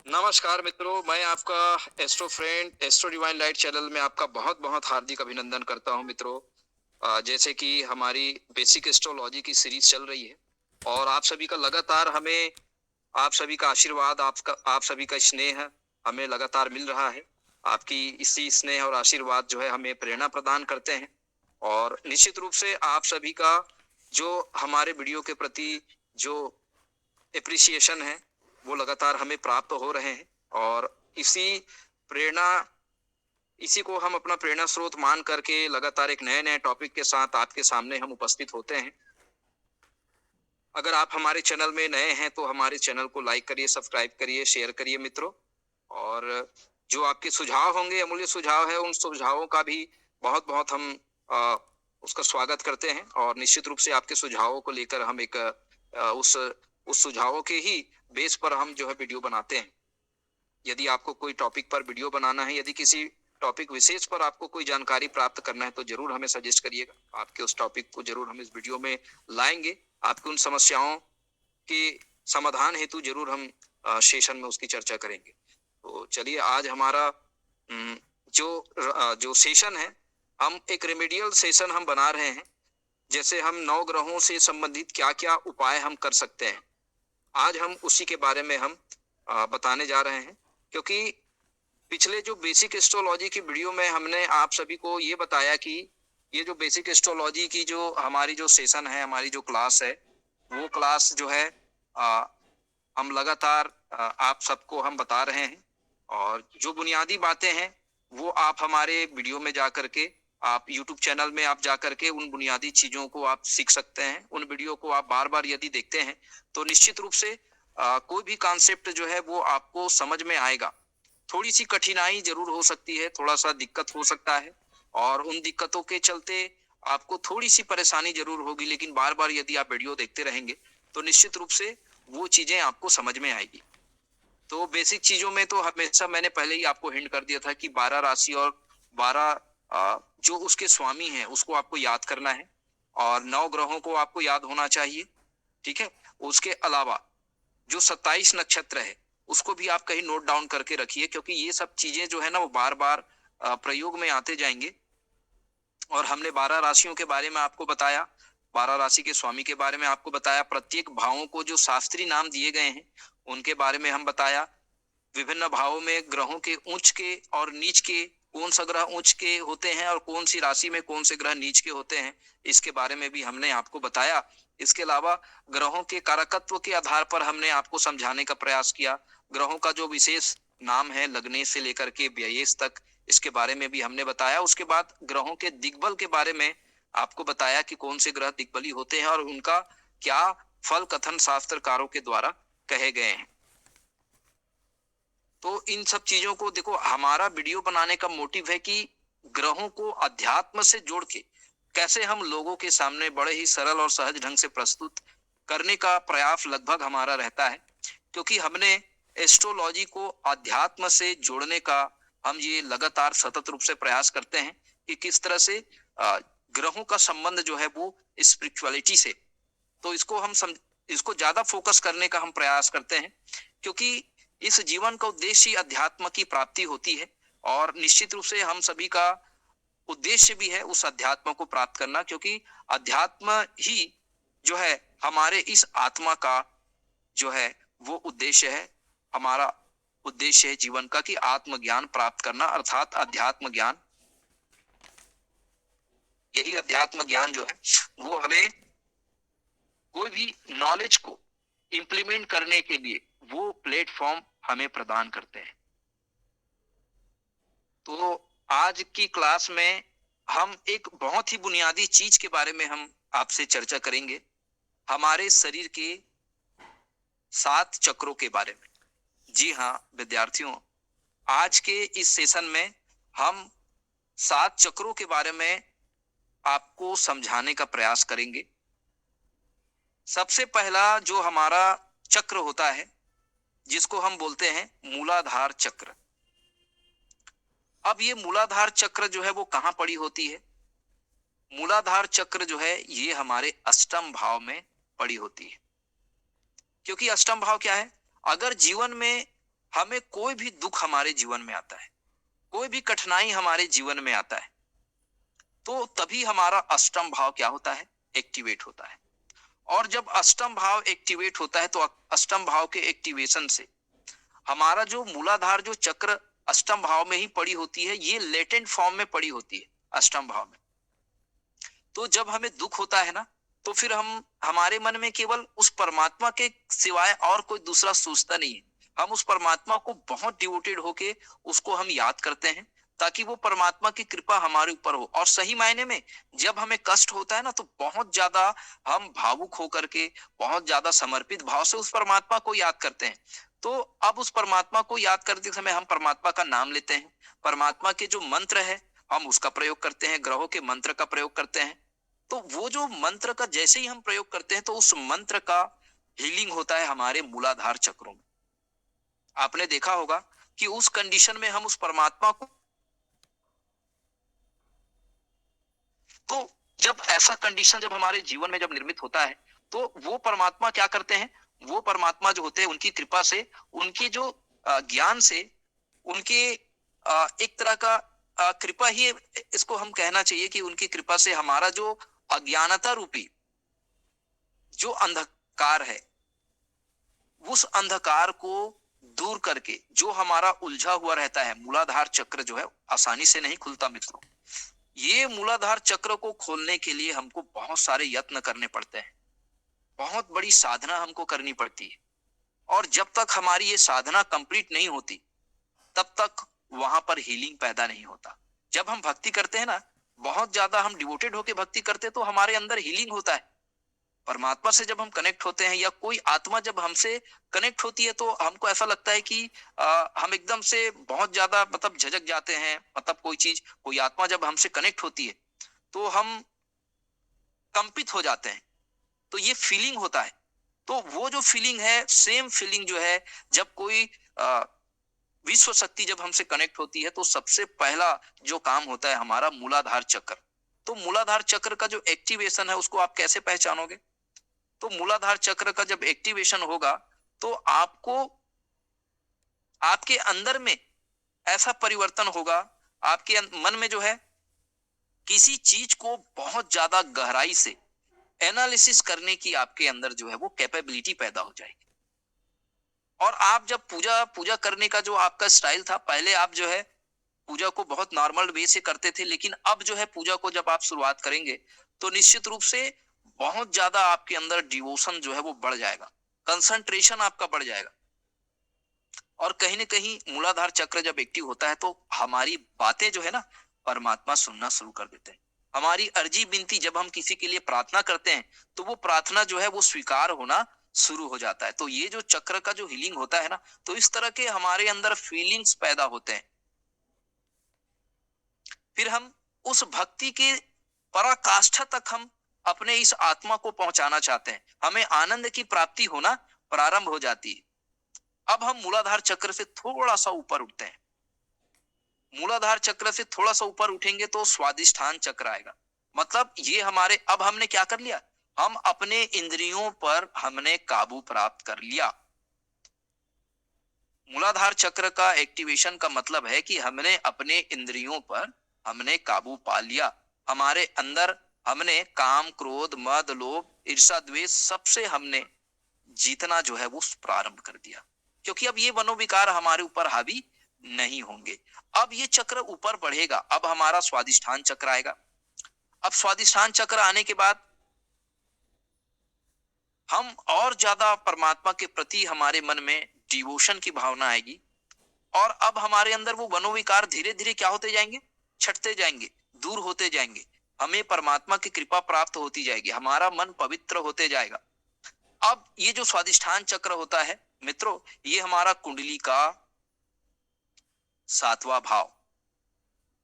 नमस्कार मित्रों, मैं आपका astro friend, astro divine light channel में आपका बहुत-बहुत हार्दिक अभिनंदन करता हूँ मित्रों। जैसे कि हमारी बेसिक एस्ट्रोलॉजी की सीरीज़ चल रही है और आप सभी का लगातार हमें आप सभी का आशीर्वाद, आप सभी का स्नेह हमें लगातार मिल रहा है। आपकी इसी स्नेह और आशीर्वाद जो है हमें प्रेरणा प्रदान करते हैं और निश्चित रूप से आप सभी का जो हमारे वीडियो के प्रति जो एप्रिसिएशन है, वो लगातार हमें प्राप्त हो रहे हैं और इसी प्रेरणा इसी को हम अपना प्रेरणा स्रोत मान करके लगातार एक नए-नए टॉपिक के साथ आपके सामने हम उपस्थित होते हैं। अगर आप हमारे चैनल में नए हैं, तो हमारे चैनल को लाइक करिए, सब्सक्राइब करिए, शेयर करिए मित्रों। और जो आपके सुझाव होंगे, अमूल्य सुझाव है, उन सुझावों का भी बहुत-बहुत हम अ, उसका स्वागत करते हैं और निश्चित रूप से आपके सुझावों को लेकर हम एक उस सुझावों के ही बेस पर हम जो है वीडियो बनाते हैं। यदि आपको कोई टॉपिक पर वीडियो बनाना है, यदि किसी टॉपिक विशेष पर आपको कोई जानकारी प्राप्त करना है, तो ज़रूर हमें सजेस्ट करिएगा। आपके उस टॉपिक को ज़रूर हम इस वीडियो में लाएँगे। आपकी उन समस्याओं के समाधान हेतु ज़रूर हम सेशन में उसकी चर्चा करेंगे। तो चलिए आज हमारा उम, जो सेशन है, हम एक रेमेडियल सेशन हम बना रहे हैं। जैसे हम 9 ग्रहों से संबंधित क्या-क्या उपाय हम कर सकते हैं। आज हम उसी के बारे में हम बताने जा रहे हैं क्योंकि पिछले जो बेसिक एस्ट्रोलॉजी की वीडियो में हमने आप सभी को ये बताया कि ये जो बेसिक एस्ट्रोलॉजी की जो हमारी जो सेशन है, हमारी जो क्लास है, वो क्लास जो है अ, हम लगातार आप सबको हम बता रहे हैं और जो बुनियादी बातें हैं, वो आप हमारे वीडियो में जा कर के आप यूट्यूब चैनल में आप जा कर के उन बुनियादी चीज़ों को आप सीख सकते हैं। उन वीडियो को आप बार-बार यदि देखते हैं, तो निश्चित रूप से कोई भी कॉन्सेप्ट जो है वो आपको समझ में आएगा। थोड़ी-सी कठिनाई ज़रूर हो सकती है, थोड़ा-सा दिक्कत हो सकता है और उन दिक्कतों के चलते आपको थोड़ी-सी परेशानी ज़रूर होगी, लेकिन बार-बार यदि आप वीडियो देखते रहेंगे, तो निश्चित रूप से वो चीज़ें आपको समझ में आएगी। तो बेसिक चीज़ों में तो हमेशा मैंने पहले ही आपको हिंट कर दिया था कि 12 राशि और 12 जो उसके स्वामी हैं, उसको आपको याद करना है और 9 ग्रहों को आपको याद होना चाहिए, ठीक है? उसके अलावा जो 27 नक्षत्र है, उसको भी आप कहीं नोट डाउन करके रखिए क्योंकि ये सब चीज़ें जो है ना वो बार-बार प्रयोग में आते जाएँगे और हमने 12 राशियों के बारे में आपको बताया, 12 राशि के स्वामी के बारे में आपको बताया, प्रत्येक भावों को जो शास्त्रीय नाम दिए गए हैं, उनके बारे में हम बताया। विभिन्न भावों में ग्रहों के उच्च के और नीच के कौन सा ग्रह उच्च के होते हैं और कौन सी राशि में कौन से ग्रह नीच के होते हैं, इसके बारे में भी हमने आपको बताया। इसके अलावा ग्रहों के कारकत्व के आधार पर हमने आपको समझाने का प्रयास किया। ग्रहों का जो विशेष नाम है लग्नेश से लेकर के व्ययेश तक, इसके बारे में भी हमने बताया। उसके बाद ग्रहों के दिग्बल के बारे में आपको बताया कि कौन से ग्रह दिग्बली होते हैं और उनका क्या फल कथन शास्त्रकारों के द्वारा कहे गए हैं। तो इन सब चीजों को देखो, हमारा वीडियो बनाने का मोटिव है कि ग्रहों को अध्यात्म से जोड़ के कैसे हम लोगों के सामने बड़े ही सरल और सहज ढंग से प्रस्तुत करने का प्रयास लगभग हमारा रहता है क्योंकि हमने एस्ट्रोलॉजी को अध्यात्म से जोड़ने का हम ये लगातार सतत रूप से प्रयास करते हैं कि किस तरह से अ, ग्रहों का संबंध जो है वो स्पिरिचुअलिटी से, तो इसको ज्यादा फोकस करने का हम प्रयास करते हैं क्योंकि इस जीवन का उद्देश्य ही अध्यात्म की प्राप्ति होती है और निश्चित रूप से हम सभी का उद्देश्य भी है उस अध्यात्म को प्राप्त करना क्योंकि अध्यात्म ही जो है हमारे इस आत्मा का जो है वो उद्देश्य है। हमारा उद्देश्य है जीवन का कि आत्मज्ञान प्राप्त करना, अर्थात अध्यात्म ज्ञान। यही अध्यात्म ज्ञान जो है वो हमें कोई भी नॉलेज को इम्प्लीमेंट करने के लिए वो प्लेटफॉर्म हमें प्रदान करते हैं। तो आज की क्लास में हम एक बहुत ही बुनियादी चीज के बारे में हम आपसे चर्चा करेंगे, हमारे शरीर के 7 चक्रों के बारे में। जी हाँ विद्यार्थियों, आज के इस सेशन में हम 7 चक्रों के बारे में आपको समझाने का प्रयास करेंगे। सबसे पहला जो हमारा चक्र होता है, जिसको हम बोलते हैं मूलाधार चक्र। अब ये मूलाधार चक्र जो है वो कहाँ पड़ी होती है? मूलाधार चक्र जो है ये हमारे अष्टम भाव में पड़ी होती है। क्योंकि अष्टम भाव क्या है? अगर जीवन में हमें कोई भी दुख हमारे जीवन में आता है, कोई भी कठिनाई हमारे जीवन में आता है, तो तभी हमारा अष्टम भाव क्या होता है? एक्टिवेट होता है। और जब अष्टम भाव एक्टिवेट होता है तो अष्टम भाव के एक्टिवेशन से हमारा जो मूलाधार जो चक्र अष्टम भाव में ही पड़ी होती है, ये लेटेंट फॉर्म में पड़ी होती है अष्टम भाव में। तो जब हमें दुख होता है ना, तो फिर हम हमारे मन में केवल उस परमात्मा के सिवाय और कोई दूसरा सोचता नहीं है। हम उस परमात्मा को बहुत डिवोटेड होके उसको हम याद करते हैं, ताकि वो परमात्मा की कृपा हमारे ऊपर हो। और सही मायने में जब हमें कष्ट होता है ना, तो बहुत ज्यादा हम भावुक होकर के, बहुत ज्यादा समर्पित भाव से उस परमात्मा को याद करते हैं। तो अब उस परमात्मा को याद करते समय हम परमात्मा का नाम लेते हैं, परमात्मा के जो मंत्र है हम उसका प्रयोग करते हैं, ग्रहों के मंत्र का प्रयोग करते हैं। तो वो जो मंत्र का जैसे ही हम प्रयोग करते हैं, तो उस मंत्र का हीलिंग होता है हमारे मूलाधार चक्रों में। आपने देखा होगा कि उस कंडीशन में हम उस परमात्मा को, तो जब ऐसा कंडीशन जब हमारे जीवन में जब निर्मित होता है, तो वो परमात्मा क्या करते हैं? वो परमात्मा जो होते हैं उनकी कृपा से, उनकी जो ज्ञान से, उनके एक तरह का कृपा ही इसको हम कहना चाहिए कि उनकी कृपा से हमारा जो अज्ञानता रूपी जो अंधकार है, उस अंधकार को दूर करके जो हमारा उलझा हुआ रहता है, मूलाधार चक्र जो है आसानी से नहीं खुलता मित्रों। ये मूलाधार चक्र को खोलने के लिए हमको बहुत सारे यत्न करने पड़ते हैं, बहुत बड़ी साधना हमको करनी पड़ती है। और जब तक हमारी ये साधना कंप्लीट नहीं होती, तब तक वहां पर हीलिंग पैदा नहीं होता। जब हम भक्ति करते हैं ना, बहुत ज्यादा हम डिवोटेड होके भक्ति करते हैं, तो हमारे अंदर हीलिंग होता है। परमात्मा से जब हम कनेक्ट होते हैं, या कोई आत्मा जब हमसे कनेक्ट होती है, तो हमको ऐसा लगता है कि हम एकदम से बहुत ज्यादा मतलब झिझक जाते हैं। मतलब कोई चीज, कोई आत्मा जब हमसे कनेक्ट होती है, तो हम कंपित हो जाते हैं। तो ये फीलिंग होता है। तो वो जो फीलिंग है, सेम फीलिंग जो है, जब कोई विश्व शक्ति जब हमसे कनेक्ट होती है, तो सबसे पहला जो काम होता है हमारा मूलाधार चक्र। तो मूलाधार चक्र का जो एक्टिवेशन है, उसको आप कैसे पहचानोगे? तो मूलाधार चक्र का जब एक्टिवेशन होगा, तो आपको आपके अंदर में ऐसा परिवर्तन होगा, आपके मन में जो है किसी चीज को बहुत ज्यादा गहराई से एनालिसिस करने की आपके अंदर जो है वो कैपेबिलिटी पैदा हो जाएगी। और आप जब पूजा पूजा करने का जो आपका स्टाइल था, पहले आप जो है पूजा को बहुत नॉर्मल वे से करते थे, लेकिन अब जो है पूजा को जब आप शुरुआत करेंगे, तो निश्चित रूप से बहुत ज्यादा आपके अंदर डिवोशन जो है वो बढ़ जाएगा, कंसंट्रेशन आपका बढ़ जाएगा। और कहीं ना कहीं मूलाधार चक्र जब एक्टिव होता है, तो हमारी बातें जो है ना, परमात्मा सुनना शुरू कर देते हैं। हमारी अर्जी बिनती जब हम किसी के लिए प्रार्थना करते हैं, तो वो प्रार्थना जो है वो स्वीकार होना शुरू हो जाता है। तो ये जो चक्र का जो हीलिंग होता है ना, तो इस तरह के हमारे अंदर फीलिंग्स पैदा होते हैं। फिर हम उस भक्ति के पराकाष्ठा तक हम अपने इस आत्मा को पहुंचाना चाहते हैं, हमें आनंद की प्राप्ति होना प्रारंभ हो जाती है। अब हम मूलाधार चक्र से थोड़ा सा ऊपर उठते हैं। मूलाधार चक्र से थोड़ा सा ऊपर उठेंगे तो स्वादिष्ठान चक्र आएगा। मतलब ये हमारे, अब हमने क्या कर लिया? हम अपने इंद्रियों पर हमने काबू प्राप्त कर लिया। मूलाधार चक्र का एक्टिवेशन का मतलब है कि हमने अपने इंद्रियों पर हमने काबू पा लिया। हमारे अंदर हमने काम, क्रोध, मद, लोभ, ईर्ष्या, द्वेष सबसे हमने जीतना जो है वो प्रारंभ कर दिया, क्योंकि अब ये मनोविकार हमारे ऊपर हावी नहीं होंगे। अब ये चक्र ऊपर बढ़ेगा, अब हमारा स्वादिष्ठान चक्र आएगा। अब स्वादिष्ठान चक्र आने के बाद हम और ज्यादा परमात्मा के प्रति हमारे मन में डिवोशन की भावना आएगी। और अब हमारे अंदर वो मनोविकार धीरे धीरे क्या होते जाएंगे? छटते जाएंगे, दूर होते जाएंगे। हमें परमात्मा की कृपा प्राप्त होती जाएगी, हमारा मन पवित्र होते जाएगा। अब ये जो स्वादिष्ठान चक्र होता है मित्रों, ये हमारा कुंडली का 7वां भाव।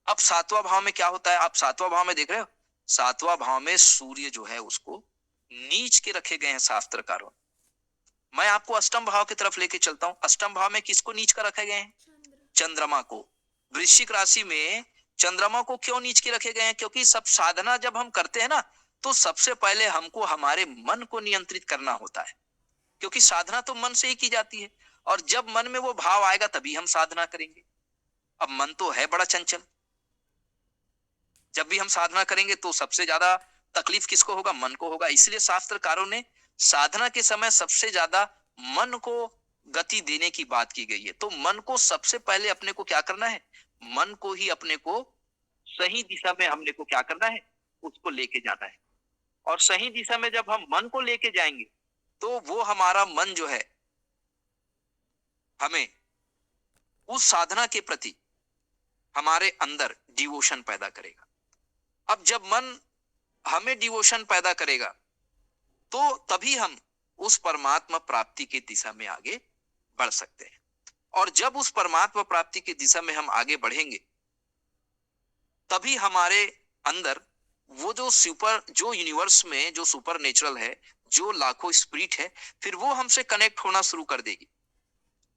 अब 7वां भाव में क्या होता है? आप 7वां भाव में देख रहे हो, 7वां भाव में सूर्य जो है उसको नीच के रखे गए हैं शास्त्रकारों। मैं आपको अष्टम भाव की तरफ लेके चलता हूं। अष्टम भाव में किसको नीच कर रखे गए हैं? चंद्रमा को। वृश्चिक राशि में चंद्रमा को क्यों नीच के रखे गए हैं? क्योंकि सब साधना जब हम करते हैं ना, तो सबसे पहले हमको हमारे मन को नियंत्रित करना होता है, क्योंकि साधना तो मन से ही की जाती है। और जब मन में वो भाव आएगा तभी हम साधना करेंगे। अब मन तो है बड़ा चंचल, जब भी हम साधना करेंगे तो सबसे ज्यादा तकलीफ किसको होगा? मन को होगा। इसलिए शास्त्रकारों ने साधना के समय सबसे ज्यादा मन को गति देने की बात की गई है। तो मन को सबसे पहले अपने को क्या करना है? मन को ही अपने को सही दिशा में हमने को क्या करना है? उसको लेके जाना है। और सही दिशा में जब हम मन को लेके जाएंगे तो वो हमारा मन जो है हमें उस साधना के प्रति हमारे अंदर डिवोशन पैदा करेगा। अब जब मन हमें डिवोशन पैदा करेगा तो तभी हम उस परमात्मा प्राप्ति की दिशा में आगे बढ़ सकते हैं। और जब उस परमात्मा प्राप्ति की दिशा में हम आगे बढ़ेंगे तभी हमारे अंदर वो जो यूनिवर्स में जो सुपर नेचुरल है, जो लाखों स्पिरिट है, फिर वो हमसे कनेक्ट होना शुरू कर देगी।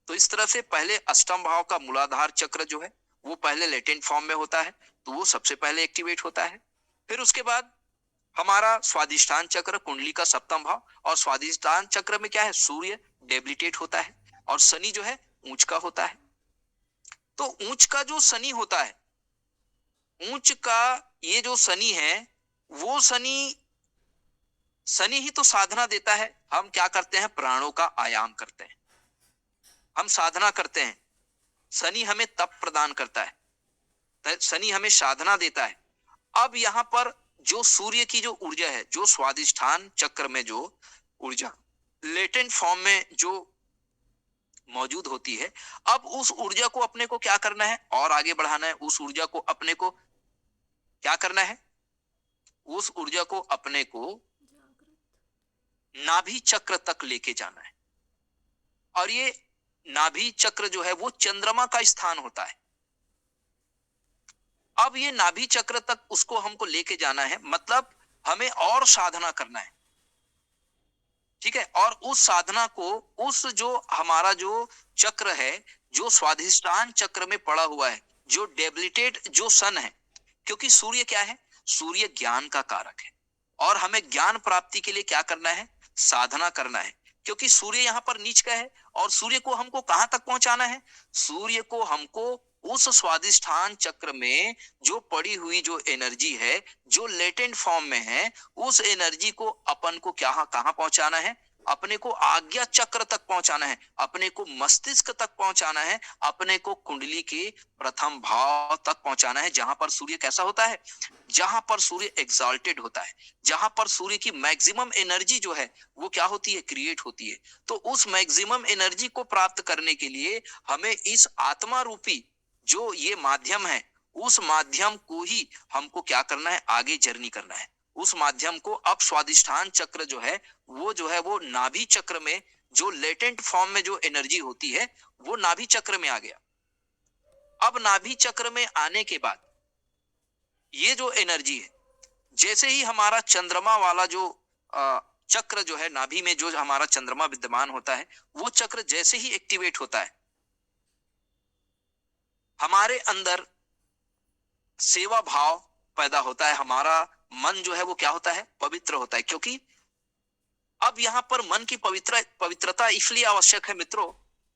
तो इस तरह से पहले अष्टम भाव का मूलाधार चक्र जो है वो पहले लेटेंट फॉर्म में होता है, तो वो सबसे पहले एक्टिवेट होता है। फिर उसके बाद हमारा स्वादिष्ठान चक्र, कुंडली का सप्तम भाव, और स्वादिष्ठान चक्र में क्या है? सूर्य डेबिलिटेट होता है और शनि जो है ऊंच का होता है। तो ऊंच का जो शनि होता है, ऊंच का ये जो शनि है, वो शनि शनि ही तो साधना देता है। हम क्या करते हैं? प्राणों का आयाम करते हैं, हम साधना करते हैं। शनि हमें तप प्रदान करता है, शनि हमें साधना देता है। अब यहाँ पर जो सूर्य की जो ऊर्जा है, जो स्वादिष्ठान चक्र में जो ऊर्जा लेटेंट फॉर्म में जो मौजूद होती है, अब उस ऊर्जा को अपने को क्या करना है? और आगे बढ़ाना है। उस ऊर्जा को अपने को क्या करना है? उस ऊर्जा को अपने को नाभि चक्र तक लेके जाना है। और ये नाभि चक्र जो है वो चंद्रमा का स्थान होता है। अब ये नाभि चक्र तक उसको हमको लेके जाना है, मतलब हमें और साधना करना है, ठीक है। और उस साधना को, उस जो हमारा जो चक्र है, जो स्वाधिष्ठान चक्र में पड़ा हुआ है, जो डेबिलिटेट जो सन है, क्योंकि सूर्य क्या है? सूर्य ज्ञान का कारक है और हमें ज्ञान प्राप्ति के लिए क्या करना है? साधना करना है। क्योंकि सूर्य यहाँ पर नीच का है और सूर्य को हमको कहां तक पहुंचाना है? सूर्य को हमको उस स्वादिष्ठान चक्र में जो पड़ी हुई जो एनर्जी है, जो लेटेंट फॉर्म में है, उस एनर्जी को अपन को क्या कहां पहुंचाना है? अपने को आज्ञा चक्र तक पहुंचाना है, अपने को मस्तिष्क तक पहुंचाना है, अपने को कुंडली के प्रथम भाव तक पहुंचाना है, जहां पर सूर्य कैसा होता है? जहां पर सूर्य एक्सॉल्टेड होता है, जहां पर सूर्य की मैक्सिमम एनर्जी जो है वो क्या होती है? क्रिएट होती है। तो उस मैक्सिमम एनर्जी को प्राप्त करने के लिए हमें इस आत्मा रूपी जो ये माध्यम है, उस माध्यम को ही हमको क्या करना है? आगे जर्नी करना है। उस माध्यम को अब स्वादिष्ठान चक्र जो है वो नाभि चक्र में जो लेटेंट फॉर्म में जो एनर्जी होती है वो नाभि चक्र में आ गया। अब नाभि चक्र में आने के बाद ये जो एनर्जी है, जैसे ही हमारा चंद्रमा वाला जो चक्र जो है, नाभि में जो हमारा चंद्रमा विद्यमान होता है, वो चक्र जैसे ही एक्टिवेट होता है, हमारे अंदर सेवा भाव पैदा होता है। हमारा मन जो है वो क्या होता है? पवित्र होता है। क्योंकि अब यहाँ पर मन की पवित्रता इसलिए आवश्यक है मित्रों,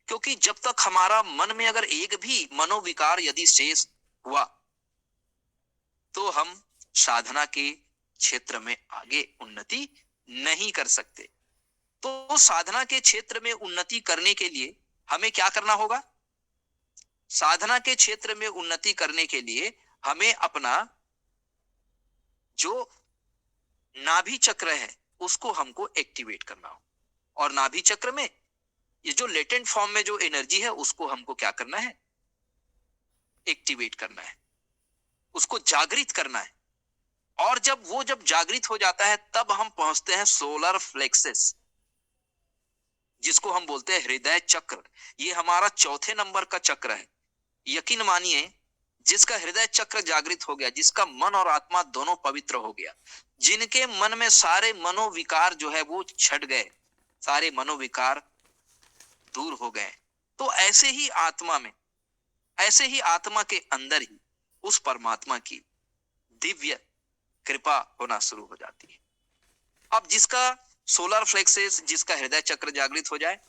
क्योंकि जब तक हमारा मन में अगर एक भी मनोविकार यदि शेष हुआ तो हम साधना के क्षेत्र में आगे उन्नति नहीं कर सकते। तो साधना के क्षेत्र में उन्नति करने के लिए हमें क्या करना होगा? साधना के क्षेत्र में उन्नति करने के लिए हमें अपना जो नाभि चक्र है उसको हमको एक्टिवेट करना हो। और नाभि चक्र में ये जो लेटेंट फॉर्म में जो एनर्जी है उसको हमको क्या करना है? एक्टिवेट करना है, उसको जागृत करना है। और जब जागृत हो जाता है तब हम पहुंचते हैं सोलर फ्लेक्सेस, जिसको हम बोलते हैं हृदय चक्र। ये हमारा चौथे नंबर का चक्र है। यकीन मानिए, जिसका हृदय चक्र जागृत हो गया, जिसका मन और आत्मा दोनों पवित्र हो गया, जिनके मन में सारे मनोविकार जो है वो छट गए, सारे मनोविकार दूर हो गए, तो ऐसे ही आत्मा के अंदर ही उस परमात्मा की दिव्य कृपा होना शुरू हो जाती है। अब जिसका सोलर फ्लेक्सेस, जिसका हृदय चक्र जागृत हो जाए,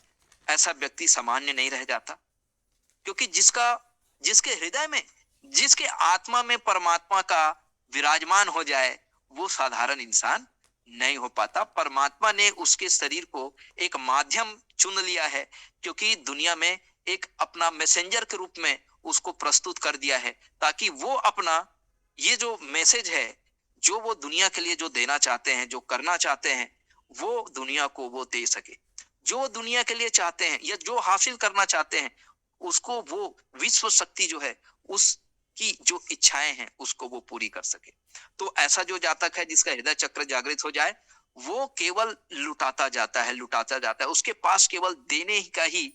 ऐसा व्यक्ति सामान्य नहीं रह जाता, क्योंकि जिसके हृदय में, जिसके आत्मा में परमात्मा का विराजमान हो जाए, वो साधारण इंसान नहीं हो पाता। परमात्मा ने उसके शरीर को एक माध्यम चुन लिया है, क्योंकि दुनिया में एक अपना मैसेंजर के रूप में उसको प्रस्तुत कर दिया है, ताकि वो अपना ये जो मैसेज है, जो वो दुनिया के लिए जो देना चाहते हैं, जो करना चाहते हैं, वो दुनिया को वो दे सके। जो वो दुनिया के लिए चाहते हैं या जो हासिल करना चाहते हैं, उसको वो विश्व शक्ति जो है, उसकी जो इच्छाएं हैं, उसको वो पूरी कर सके। तो ऐसा जो जातक है जिसका हृदय चक्र जागृत हो जाए, वो केवल लुटाता जाता है, लुटाता जाता है। उसके पास केवल देने ही का ही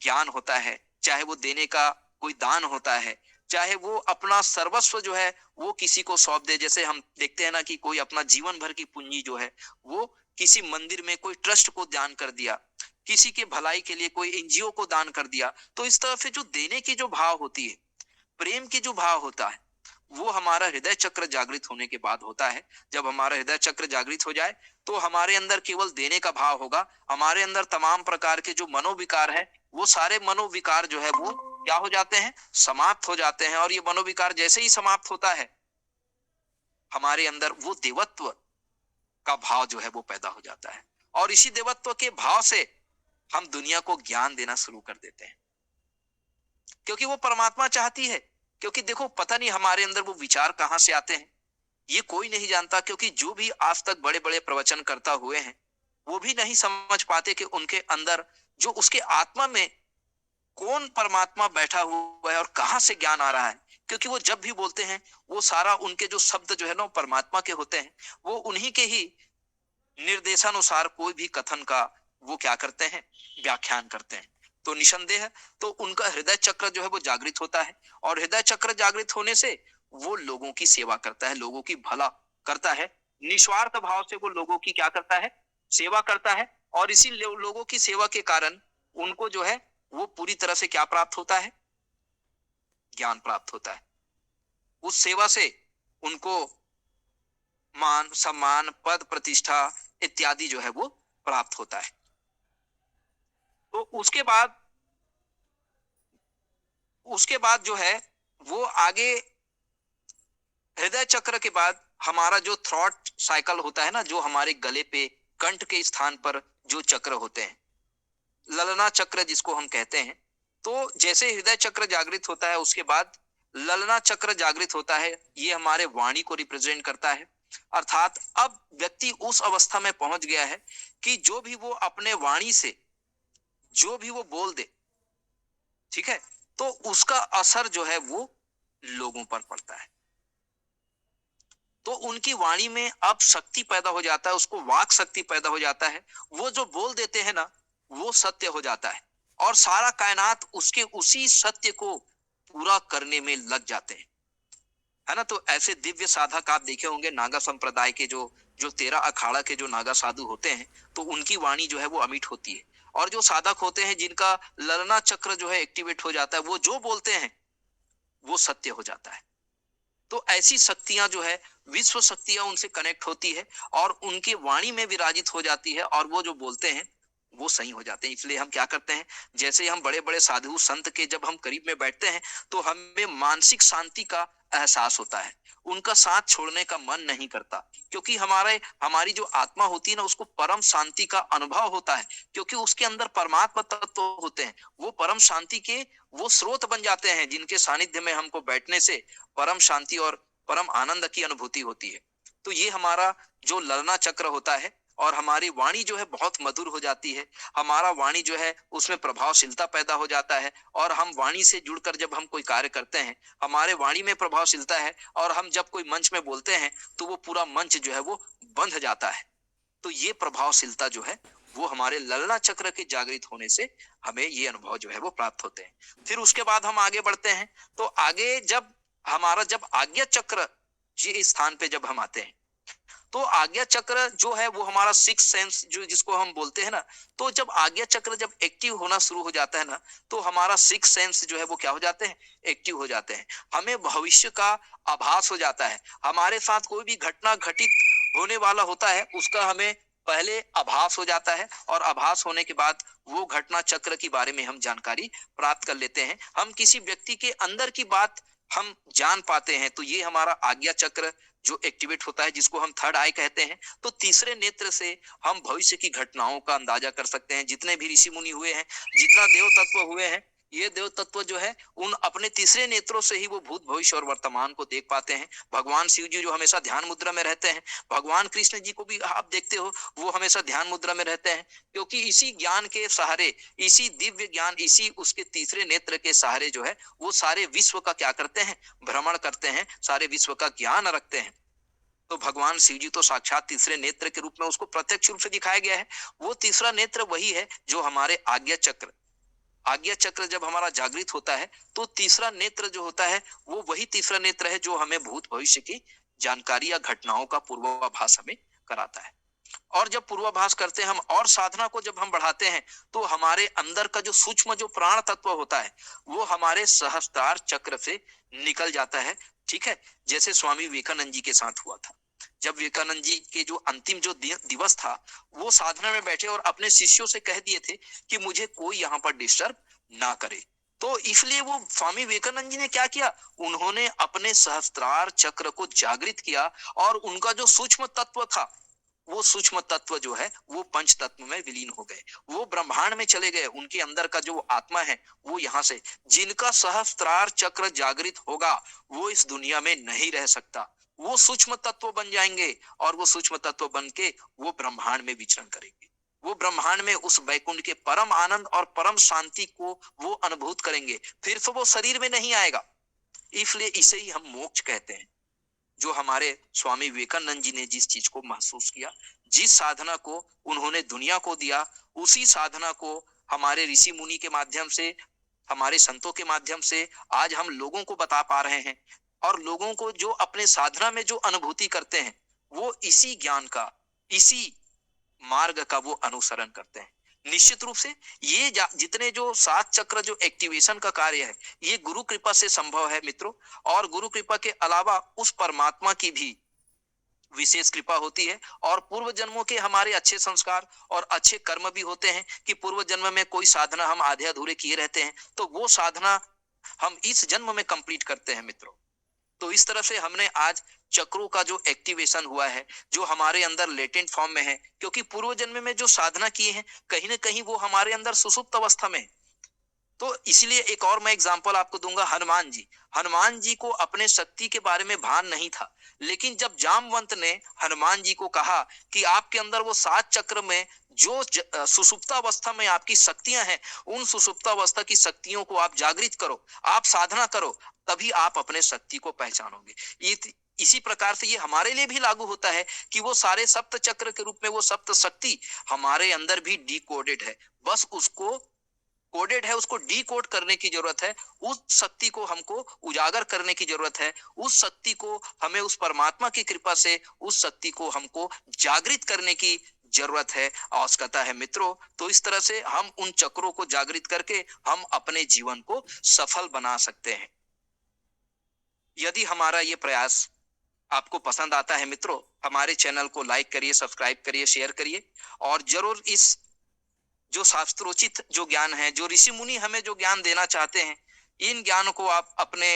ज्ञान होता है, चाहे वो देने का कोई दान होता है, चाहे वो अपना सर्वस्व जो है वो किसी को सौंप दे। जैसे हम देखते हैं ना कि कोई अपना जीवन भर की पूंजी जो है वो किसी मंदिर में कोई ट्रस्ट को दान कर दिया, किसी के भलाई के लिए कोई एनजीओ को दान कर दिया। तो इस तरह से जो देने की जो भाव होती है, प्रेम की जो भाव होता है, वो हमारा हृदय चक्र जागृत होने के बाद होता है। जब हमारा हृदय चक्र जागृत हो जाए, तो हमारे अंदर केवल देने का भाव होगा। हमारे अंदर तमाम प्रकार के जो मनोविकार है, वो सारे मनोविकार जो है वो क्या हो जाते हैं, समाप्त हो जाते हैं। और ये मनोविकार जैसे ही समाप्त होता है, हमारे अंदर वो देवत्व का भाव जो है वो पैदा हो जाता है। और इसी देवत्व के भाव से हम दुनिया को ज्ञान देना शुरू कर देते हैं, क्योंकि वो परमात्मा चाहती है। क्योंकि देखो, पता नहीं हमारे अंदर वो विचार कहां से आते हैं, ये कोई नहीं जानता। क्योंकि जो भी आज तक बड़े बड़े प्रवचन करता हुए हैं, वो भी नहीं समझ पाते कि उनके अंदर जो उसके आत्मा में कौन परमात्मा बैठा हुआ है और कहां से ज्ञान आ रहा है। क्योंकि वो जब भी बोलते हैं, वो सारा उनके जो शब्द जो है ना, परमात्मा के होते हैं। वो उन्हीं के ही निर्देशानुसार कोई भी कथन का वो क्या करते हैं, व्याख्यान करते हैं। तो निसंदेह तो उनका हृदय चक्र जो है वो जागृत होता है। और हृदय चक्र जागृत होने से वो लोगों की सेवा करता है, लोगों की भला करता है। निस्वार्थ भाव से वो लोगों की क्या करता है, सेवा करता है। और इसी लोगों की सेवा के कारण उनको जो है वो पूरी तरह से क्या प्राप्त होता है, ज्ञान प्राप्त होता है। उस सेवा से उनको मान सम्मान, पद प्रतिष्ठा इत्यादि जो है वो प्राप्त होता है। तो उसके बाद जो है वो आगे, हृदय चक्र के बाद हमारा जो थॉट साइकिल होता है ना, जो हमारे गले पे कंठ के स्थान पर जो चक्र होते हैं, ललना चक्र जिसको हम कहते हैं। तो जैसे हृदय चक्र जागृत होता है, उसके बाद ललना चक्र जागृत होता है। ये हमारे वाणी को रिप्रेजेंट करता है। अर्थात अब व्यक्ति उस अवस्था में पहुंच गया है कि जो भी वो अपने वाणी से जो भी वो बोल दे, ठीक है, तो उसका असर जो है वो लोगों पर पड़ता है। तो उनकी वाणी में अब शक्ति पैदा हो जाता है, उसको वाक शक्ति पैदा हो जाता है। वो जो बोल देते हैं ना, वो सत्य हो जाता है। और सारा कायनात उसके उसी सत्य को पूरा करने में लग जाते हैं, है ना। तो ऐसे दिव्य साधक आप देखे होंगे, नागा संप्रदाय के जो जो 13 अखाड़ा के जो नागा साधु होते हैं, तो उनकी वाणी जो है वो अमिट होती है। और जो साधक होते हैं जिनका ललना चक्र जो है एक्टिवेट हो जाता है, वो जो बोलते हैं वो सत्य हो जाता है। तो ऐसी शक्तियां जो है, विश्व शक्तियां उनसे कनेक्ट होती है और उनके वाणी में विराजित हो जाती है। और वो जो बोलते हैं वो सही हो जाते हैं। इसलिए हम क्या करते हैं, जैसे हम बड़े बड़े साधु संत के जब हम करीब में बैठते हैं, तो हमें मानसिक शांति का एहसास होता है। उनका साथ छोड़ने का मन नहीं करता, क्योंकि हमारी जो आत्मा होती है ना, उसको परम शांति का अनुभव होता है। क्योंकि उसके अंदर परमात्मा तत्व होते हैं। वो परम शांति के वो स्रोत बन जाते हैं, जिनके सानिध्य में हमको बैठने से परम शांति और परम आनंद की अनुभूति होती है। तो ये हमारा जो ललना चक्र होता है, और हमारी वाणी जो है बहुत मधुर हो जाती है। हमारा वाणी जो है उसमें प्रभावशीलता पैदा हो जाता है। और हम वाणी से जुड़कर जब हम कोई कार्य करते हैं, हमारे वाणी में प्रभावशीलता है। और हम जब कोई मंच में बोलते हैं, तो वो पूरा मंच जो है वो बंध जाता है। तो ये प्रभावशीलता जो है वो हमारे ललना चक्र के जागृत होने से हमें ये अनुभव जो है वो प्राप्त होते हैं। फिर उसके बाद हम आगे बढ़ते हैं। तो आगे जब आज्ञा चक्र जी स्थान पे जब हम आते हैं, तो आज्ञा चक्र जो है वो हमारा सिक्स सेंस जो जिसको हम बोलते हैं ना, तो जब आज्ञा चक्र जब एक्टिव होना शुरू हो जाता है ना, तो हमारा सिक्स सेंस जो है वो क्या हो जाते हैं, एक्टिव हो जाते हैं। हमें भविष्य का आभास हो जाता है। हमारे साथ कोई भी घटना घटित होने वाला होता है, उसका हमें पहले आभास हो जाता है और आभास होने के बाद वो घटना चक्र के बारे में हम जानकारी प्राप्त कर लेते हैं। हम किसी व्यक्ति के अंदर की बात हम जान पाते हैं, तो ये हमारा आज्ञा चक्र जो एक्टिवेट होता है, जिसको हम थर्ड आई कहते हैं। तो तीसरे नेत्र से हम भविष्य की घटनाओं का अंदाजा कर सकते हैं। जितने भी ऋषि मुनि हुए हैं, जितना देव तत्व हुए हैं, ये देव तत्व जो है उन अपने तीसरे नेत्रों से ही वो भूत भविष्य और वर्तमान को देख पाते हैं। भगवान शिव जी जो हमेशा ध्यान मुद्रा में रहते हैं, भगवान कृष्ण जी को भी आप देखते हो, वो हमेशा ध्यान मुद्रा में रहते हैं, क्योंकि इसी ज्ञान के सहारे, इसी दिव्य ज्ञान, इसी उसके तीसरे नेत्र के सहारे जो है वो सारे विश्व का क्या करते हैं, भ्रमण करते हैं, सारे विश्व का ज्ञान रखते हैं। तो भगवान शिव जी तो साक्षात तीसरे नेत्र के रूप में उसको प्रत्यक्ष रूप से दिखाया गया है। वो तीसरा नेत्र वही है जो हमारे आज्ञा चक्र, आज्ञा चक्र जब हमारा जागृत होता है तो तीसरा नेत्र जो होता है वो वही तीसरा नेत्र है जो हमें भूत भविष्य की जानकारी या घटनाओं का पूर्वाभास हमें कराता है। और जब पूर्वाभास करते हैं हम और साधना को जब हम बढ़ाते हैं, तो हमारे अंदर का जो सूक्ष्म जो प्राण तत्व होता है वो हमारे सहस्त्रार चक्र से निकल जाता है। ठीक है, जैसे स्वामी विवेकानंद जी के साथ हुआ था। जब विवेकानंद जी के जो अंतिम जो दिवस था, वो साधना में बैठे और अपने शिष्यों से कह दिए थे कि मुझे कोई यहाँ पर डिस्टर्ब ना करे। तो इसलिए वो स्वामी विवेकानंद जी ने क्या किया, उन्होंने अपने सहस्त्रार चक्र को जागृत किया और उनका जो सूक्ष्म तत्व था, वो सूक्ष्म तत्व जो है वो पंच तत्व में विलीन हो गए, वो ब्रह्मांड में चले गए। उनके अंदर का जो आत्मा है वो यहाँ से, जिनका सहस्त्रार चक्र जागृत होगा वो इस दुनिया में नहीं रह सकता, वो सूक्ष्म तत्व बन जाएंगे और वो सूक्ष्म तत्व बन के वो ब्रह्मांड में विचरण करेंगे। वो ब्रह्मांड में उस वैकुंठ के परम आनंद और परम शांति को वो अनुभूत करेंगे, फिर तो वो शरीर में नहीं आएगा। इसलिए इसे ही हम मोक्ष कहते हैं। जो हमारे स्वामी विवेकानंद जी ने जिस चीज को महसूस किया, जिस साधना को उन्होंने दुनिया को दिया, उसी साधना को हमारे ऋषि मुनि के माध्यम से, हमारे संतों के माध्यम से आज हम लोगों को बता पा रहे हैं। और लोगों को जो अपने साधना में जो अनुभूति करते हैं, वो इसी ज्ञान का, इसी मार्ग का वो अनुसरण करते हैं। निश्चित रूप से ये जितने जो 7 चक्र जो एक्टिवेशन का कार्य है, ये गुरु कृपा से संभव है मित्रों। और गुरु कृपा के अलावा उस परमात्मा की भी विशेष कृपा होती है, और पूर्व जन्मों के हमारे अच्छे संस्कार और अच्छे कर्म भी होते हैं कि पूर्व जन्म में कोई साधना हम आधे अधूरे किए रहते हैं, तो वो साधना हम इस जन्म में कंप्लीट करते हैं मित्रों। तो इस तरह से हमने आज चक्रों का जो एक्टिवेशन हुआ है, जो हमारे अंदर लेटेंट फॉर्म में है, क्योंकि पूर्व जन्म में जो साधना किए हैं कहीं ना कहीं वो हमारे अंदर सुसुप्त अवस्था में है। तो इसलिए एक और मैं एग्जांपल आपको दूंगा, हनुमान जी। हनुमान जी को अपने शक्ति के बारे में भान नहीं था, लेकिन जब जामवंत ने हनुमान जी को कहा कि आपके अंदर वो 7 चक्र में जो सुसुप्तावस्था में आपकी शक्तियां हैं, उन सुसुप्तावस्था की शक्तियों को आप जागृत करो, आप साधना करो, तभी आप अपने शक्ति को पहचानोगे। इसी प्रकार से ये हमारे लिए भी लागू होता है कि वो सारे सप्त चक्र के रूप में वो सप्त शक्ति हमारे अंदर भी डिकोडेड है, बस उसको कोडेड है, उसको डी कोड करने की जरूरत है। उस शक्ति को हमको उजागर करने की जरूरत है। उस शक्ति को हमें उस परमात्मा की कृपा से उस शक्ति को हमको जागृत करने की जरूरत है, आवश्यकता है मित्रों। तो इस तरह से हम उन चक्रों को जागृत करके हम अपने जीवन को सफल बना सकते हैं। यदि हमारा ये प्रयास आपको पसंद आता है मित्रों, हमारे चैनल को लाइक करिए, सब्सक्राइब करिए, शेयर करिए, और जरूर इस जो शास्त्रोचित जो ज्ञान है, जो ऋषि मुनि हमें जो ज्ञान देना चाहते हैं, इन ज्ञान को आप अपने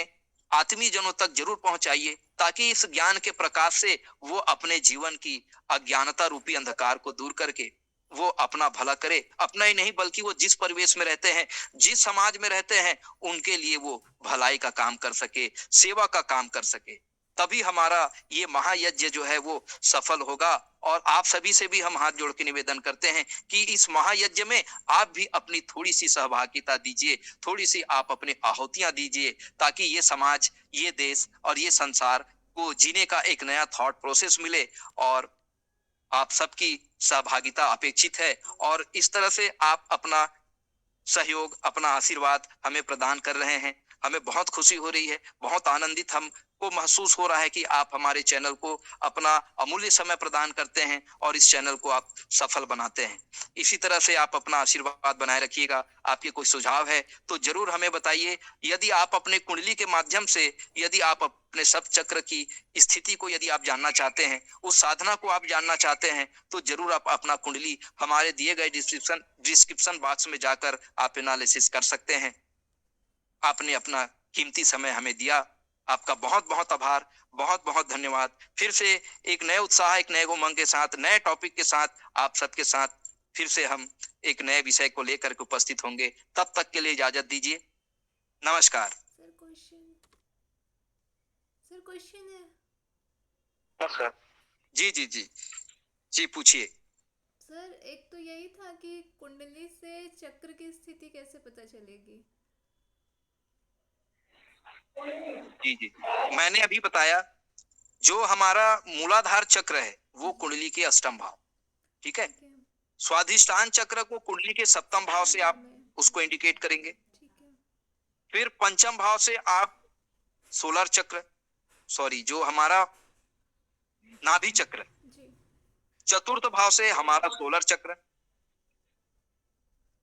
आत्मीय जनों तक जरूर पहुंचाइए, ताकि इस ज्ञान के प्रकाश से वो अपने जीवन की अज्ञानता रूपी अंधकार को दूर करके वो अपना भला करे। अपना ही नहीं बल्कि वो जिस परिवेश में रहते हैं, जिस समाज में रहते हैं, उनके लिए वो भलाई का काम कर सके, सेवा का काम कर सके। तभी हमारा ये महायज्ञ जो है वो सफल होगा। और आप सभी से भी हम हाथ जोड़ के निवेदन करते हैं कि इस महायज्ञ में आप भी अपनी थोड़ी सी सहभागिता दीजिए, थोड़ी सी आप अपनी आहुतियां दीजिए, ताकि ये समाज, ये देश और ये संसार को जीने का एक नया थॉट प्रोसेस मिले। और आप सबकी सहभागिता अपेक्षित है, और इस तरह से आप अपना सहयोग, अपना आशीर्वाद हमें प्रदान कर रहे हैं। हमें बहुत खुशी हो रही है, बहुत आनंदित हम को महसूस हो रहा है कि आप हमारे चैनल को अपना अमूल्य समय प्रदान करते हैं और इस चैनल को आप सफल बनाते हैं। इसी तरह से आप अपना आशीर्वाद बनाए रखिएगा। आपके कोई सुझाव है तो जरूर हमें बताइए। यदि आप अपने कुंडली के माध्यम से यदि आप अपने सब चक्र की स्थिति को यदि आप जानना चाहते हैं, उस साधना को आप जानना चाहते हैं, तो जरूर आप अपना कुंडली हमारे दिए गए डिस्क्रिप्शन बॉक्स में जाकर आप एनालिसिस कर सकते हैं। आपने अपना कीमती समय हमें दिया, आपका बहुत बहुत आभार, बहुत बहुत धन्यवाद। फिर से एक नए उत्साह, एक नए उमंग के साथ, नए टॉपिक के साथ आप सबके साथ फिर से हम एक नए विषय को लेकर के उपस्थित होंगे। तब तक के लिए इजाजत दीजिए। नमस्कार। सर क्वेश्चन है। Yes sir. जी जी जी जी, पूछिए। सर एक तो यही था कि कुंडली से चक्र की स्थिति कैसे पता चलेगी। जी जी, मैंने अभी बताया, जो हमारा मूलाधार चक्र है वो कुंडली के अष्टम भाव, ठीक है। ठीक है। स्वाधिष्ठान चक्र को कुंडली के सप्तम भाव से भाव आप में। उसको इंडिकेट करेंगे। ठीक है। फिर पंचम भाव से आप सोलर चक्र, सॉरी, जो हमारा नाभि चक्र, जी। चतुर्थ भाव से हमारा सोलर चक्र।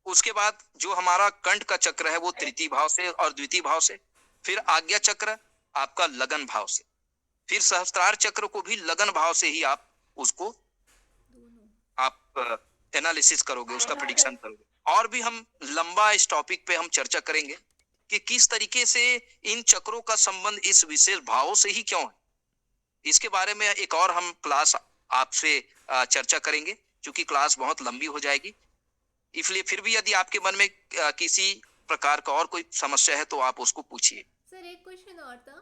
उसके बाद जो हमारा कंठ का चक्र है वो तृतीय भाव से और द्वितीय भाव से। फिर आज्ञा चक्र आपका लगन भाव से। फिर सहस्त्रार चक्र को भी लगन भाव से ही आप उसको दोनों। आप एनालिसिस करोगे, उसका प्रिडिक्शन करोगे। और भी हम लंबा इस टॉपिक पे हम चर्चा करेंगे कि किस तरीके से इन चक्रों का संबंध इस विशेष भावों से ही क्यों है। इसके बारे में एक और हम क्लास आपसे चर्चा करेंगे, क्योंकि क्लास बहुत लंबी हो जाएगी। इसलिए फिर भी यदि आपके मन में किसी प्रकार का और कोई समस्या है तो आप उसको पूछिए। सर एक क्वेश्चन और था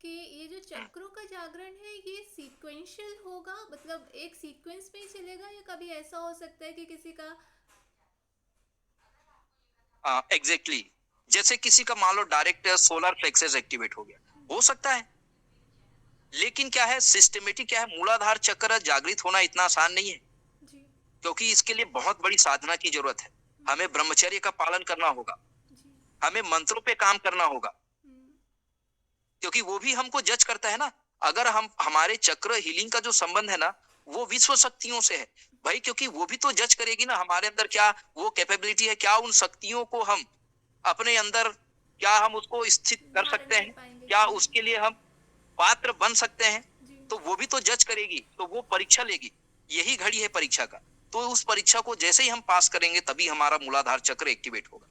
कि ये जो चक्रों का जागरण है ये सीक्वेंशियल होगा, मतलब एक सीक्वेंस में ही चलेगा या कभी ऐसा हो सकता है कि किसी का। एग्जैक्टली, जैसे किसी का मान लो डायरेक्ट सोलर प्लेक्सस एक्टिवेट हो गया, हो सकता है। लेकिन क्या है, सिस्टमेटिक क्या है, मूलाधार चक्र जागृत होना इतना आसान नहीं है, जी। क्योंकि इसके लिए बहुत बड़ी साधना की जरूरत है। हमें ब्रह्मचर्य का पालन करना होगा, जी। हमें मंत्रों पे काम करना होगा, हम्म। क्योंकि वो भी हमको जज करता है ना। अगर हम हमारे चक्र हीलिंग का जो संबंध है ना, वो विश्व शक्तियों से है भाई, क्योंकि वो भी तो जज करेगी ना हमारे अंदर क्या वो कैपेबिलिटी है, क्या उन शक्तियों को हम अपने अंदर, क्या हम उसको स्थित कर धारण सकते कर हैं, पाएंगे कि क्या नहीं। उसके लिए हम पात्र बन सकते हैं। जी। तो वो भी तो जज करेगी, तो वो परीक्षा लेगी। यही घड़ी है परीक्षा का। तो उस परीक्षा को जैसे ही हम पास करेंगे तभी हमारा मूलाधार चक्र एक्टिवेट होगा।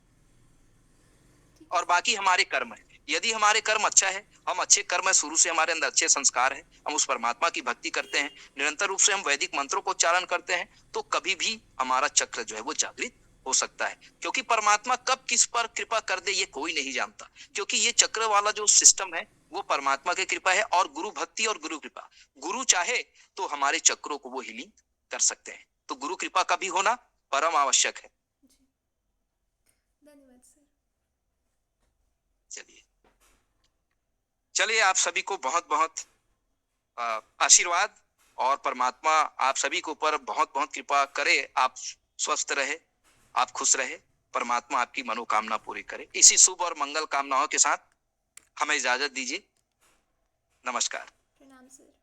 ठीक है और सर। बाकी हमारे कर्म है। यदि हमारे कर्म अच्छा है, हम अच्छे कर्म है, शुरू से हमारे अंदर अच्छे संस्कार है, हम उस परमात्मा की भक्ति करते हैं, निरंतर रूप से हम वैदिक मंत्रों को उच्चारण करते हैं, तो कभी भी हमारा चक्र जो है वो जागृत हो सकता है। क्योंकि परमात्मा कब किस पर कृपा कर दे ये कोई नहीं जानता। क्योंकि ये चक्र वाला जो सिस्टम है वो परमात्मा की कृपा है, और गुरु भक्ति और गुरु कृपा। गुरु चाहे तो हमारे चक्रों को वो हीलिंग कर सकते हैं। तो गुरु कृपा का भी होना परम आवश्यक है। जी। धन्यवाद सर। चलिए चलिए, आप सभी को बहुत बहुत आशीर्वाद, और परमात्मा आप सभी के ऊपर बहुत बहुत कृपा करे। आप स्वस्थ रहे, आप खुश रहे, परमात्मा आपकी मनोकामना पूरी करे। इसी शुभ और मंगल कामनाओं के साथ हमें इजाजत दीजिए। नमस्कार। प्रणाम सर।